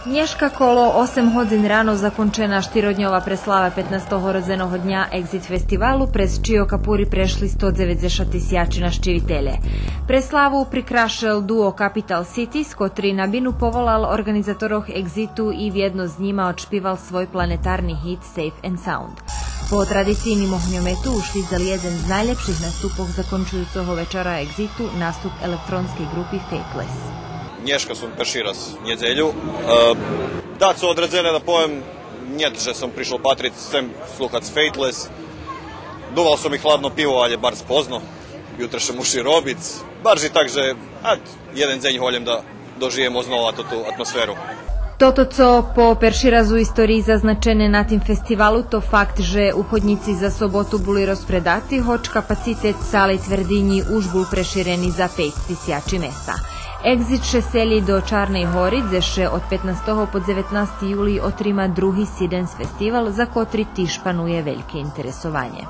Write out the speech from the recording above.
Dneška kolo 8 hodin rano zakončena štirodnjova preslava 15. rodzenog dnja Exit festivalu, prez čio kapuri prešli 190 tisjačina ščivitelje. Preslavu prikrašel duo Capital Cities, kotri na binu povolal organizatoroh Exitu i vjedno z njima odšpival svoj planetarni hit Safe and Sound. Po tradicijnim ohnjometu ušli jedan z najljepših nastupov zakončujućeg večera Exitu, nastup elektronske grupi Fateless. Dneška som prvi raz nedjelju. Da, co odredzene da povem, njet, že som prišel patrit sem sluhac Fateless. Duval som i hladno pivo, ali je bar spozno. Jutra še muši robic. Barži tak, že jeden dzenj holjem da dožijemo znova tu atmosferu. Toto, co po perši razu u istoriji zaznačene na tim festivalu, to fakt, že uchodnici za sobotu buli rozpredati, hoć kapacitet sale i tvrdinji už bul prešireni za 5000 mesta. Exit še seli do Čarnej Hori, gdje še od 15. po 19. juli otrima drugi Sidens festival, za kotri tiž panuje velike interesovanje.